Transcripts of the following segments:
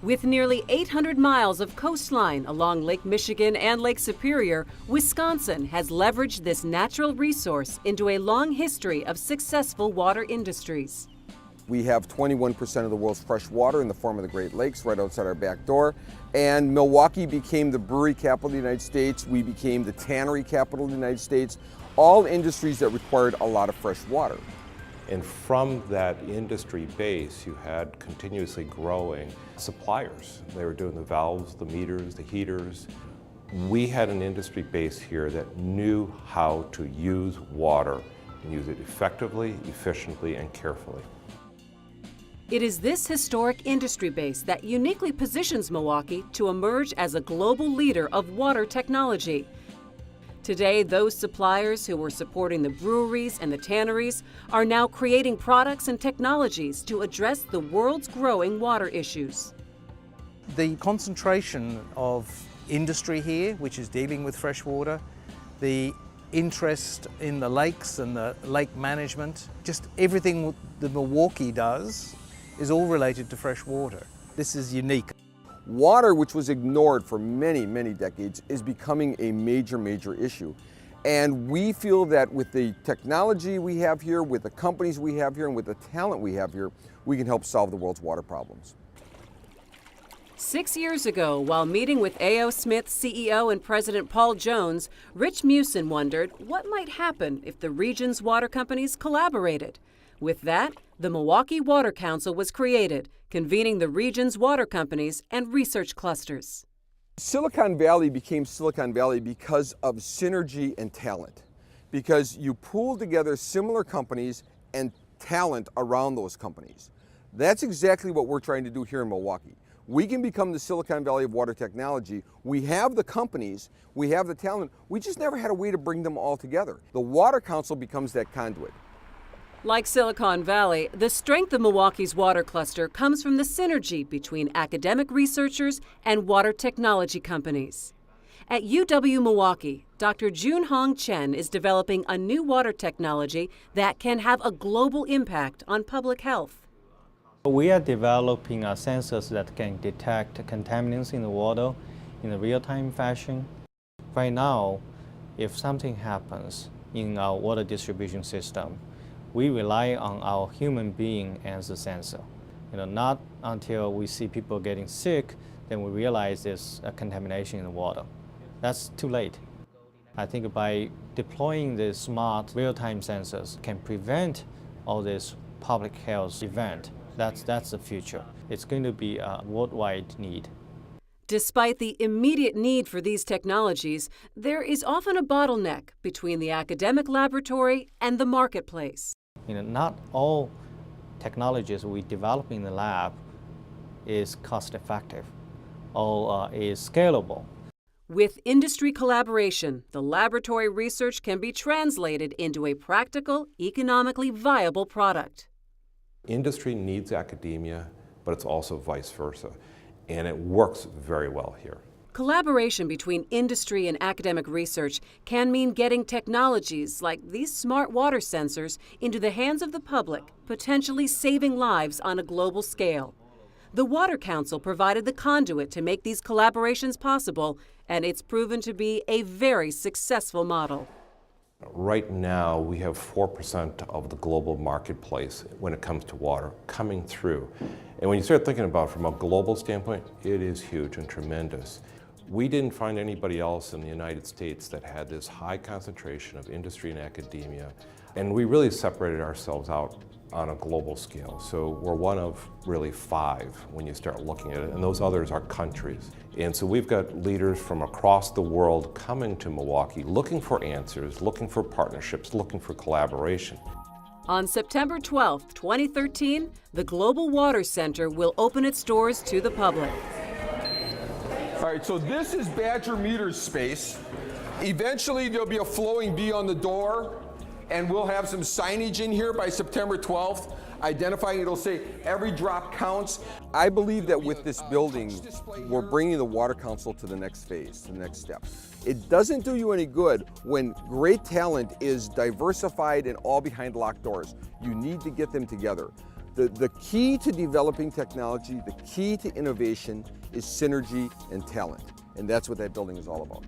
With nearly 800 miles of coastline along Lake Michigan and Lake Superior, Wisconsin has leveraged this natural resource into a long history of successful water industries. We have 21% of the world's fresh water in the form of the Great Lakes right outside our back door. And Milwaukee became the brewery capital of the United States. We became the tannery capital of the United States. All industries that required a lot of fresh water. And from that industry base, you had continuously growing suppliers. They were doing the valves, the meters, the heaters. We had an industry base here that knew how to use water and use it effectively, efficiently, and carefully. It is this historic industry base that uniquely positions Milwaukee to emerge as a global leader of water technology. Today, those suppliers who were supporting the breweries and the tanneries are now creating products and technologies to address the world's growing water issues. The concentration of industry here, which is dealing with fresh water, the interest in the lakes and the lake management, just everything that Milwaukee does is all related to fresh water. This is unique. Water, which was ignored for many, many decades, is becoming a major, major issue. And we feel that with the technology we have here, with the companies we have here, and with the talent we have here, we can help solve the world's water problems. 6 years ago, while meeting with A.O. Smith CEO and President Paul Jones, Rich Musin wondered what might happen if the region's water companies collaborated. With that, the Milwaukee Water Council was created, convening the region's water companies and research clusters. Silicon Valley became Silicon Valley because of synergy and talent, because you pool together similar companies and talent around those companies. That's exactly what we're trying to do here in Milwaukee. We can become the Silicon Valley of water technology. We have the companies, we have the talent, we just never had a way to bring them all together. The Water Council becomes that conduit. Like Silicon Valley, the strength of Milwaukee's water cluster comes from the synergy between academic researchers and water technology companies. At UW-Milwaukee, Dr. Junhong Chen is developing a new water technology that can have a global impact on public health. We are developing sensors that can detect contaminants in the water in a real-time fashion. Right now, if something happens in our water distribution system, we rely on our human being as a sensor. Not until we see people getting sick, then we realize there's a contamination in the water. That's too late. I think by deploying the smart real-time sensors can prevent all this public health event. That's the future. It's going to be a worldwide need. Despite the immediate need for these technologies, there is often a bottleneck between the academic laboratory and the marketplace. Not all technologies we develop in the lab is cost-effective or is scalable. With industry collaboration, the laboratory research can be translated into a practical, economically viable product. Industry needs academia, but it's also vice versa, and it works very well here. Collaboration between industry and academic research can mean getting technologies like these smart water sensors into the hands of the public, potentially saving lives on a global scale. The Water Council provided the conduit to make these collaborations possible, and it's proven to be a very successful model. Right now, we have 4% of the global marketplace when it comes to water coming through. And when you start thinking about it from a global standpoint, it is huge and tremendous. We didn't find anybody else in the United States that had this high concentration of industry and academia. And we really separated ourselves out on a global scale. So we're one of really 5 when you start looking at it, and those others are countries. And so we've got leaders from across the world coming to Milwaukee, looking for answers, looking for partnerships, looking for collaboration. On September 12, 2013, the Global Water Center will open its doors to the public. All right, so this is Badger Meters space. Eventually there'll be a flowing B on the door, and we'll have some signage in here by September 12th, identifying, it'll say every drop counts. I believe that with this building, we're bringing the Water Council to the next phase, to the next step. It doesn't do you any good when great talent is diversified and all behind locked doors. You need to get them together. The key to developing technology, the key to innovation is synergy and talent. And that's what that building is all about.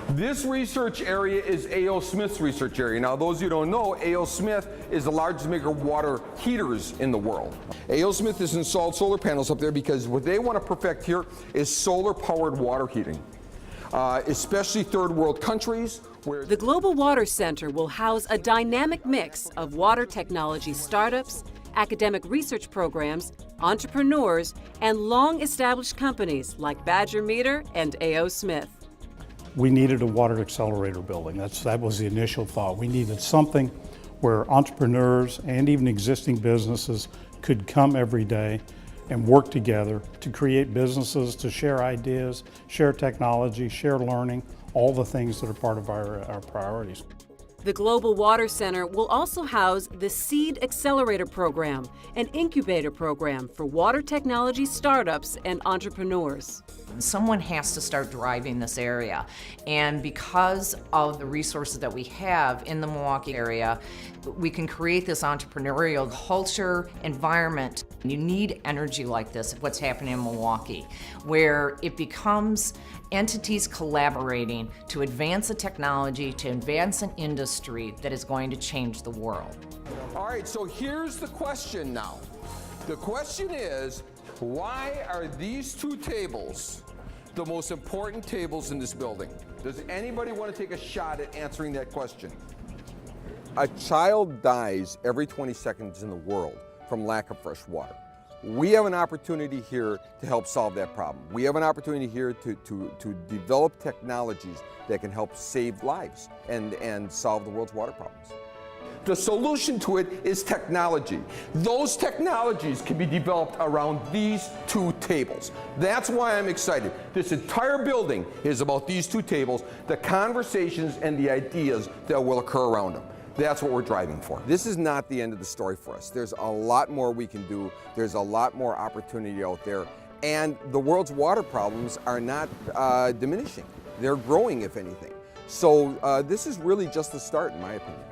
This research area is A.O. Smith's research area. Now, those of you who don't know, A.O. Smith is the largest maker of water heaters in the world. A.O. Smith has installed solar panels up there because what they want to perfect here is solar-powered water heating, especially third world countries. Where The Global Water Center will house a dynamic mix of water technology startups, academic research programs, entrepreneurs, and long-established companies like Badger Meter and A.O. Smith. We needed a water accelerator building. That was the initial thought. We needed something where entrepreneurs and even existing businesses could come every day and work together to create businesses, to share ideas, share technology, share learning, all the things that are part of our priorities. The Global Water Center will also house the Seed Accelerator Program, an incubator program for water technology startups and entrepreneurs. Someone has to start driving this area, and because of the resources that we have in the Milwaukee area, we can create this entrepreneurial culture, environment. You need energy like this, what's happening in Milwaukee, where it becomes entities collaborating to advance a technology, to advance an industry that is going to change the world. All right, so here's the question now. The question is, why are these two tables the most important tables in this building? Does anybody want to take a shot at answering that question? A child dies every 20 seconds in the world from lack of fresh water. We have an opportunity here to help solve that problem. We have an opportunity here to develop technologies that can help save lives and solve the world's water problems. The solution to it is technology. Those technologies can be developed around these two tables. That's why I'm excited. This entire building is about these two tables, the conversations and the ideas that will occur around them. That's what we're driving for. This is not the end of the story for us. There's a lot more we can do. There's a lot more opportunity out there. And the world's water problems are not diminishing. They're growing, if anything. So this is really just the start, in my opinion.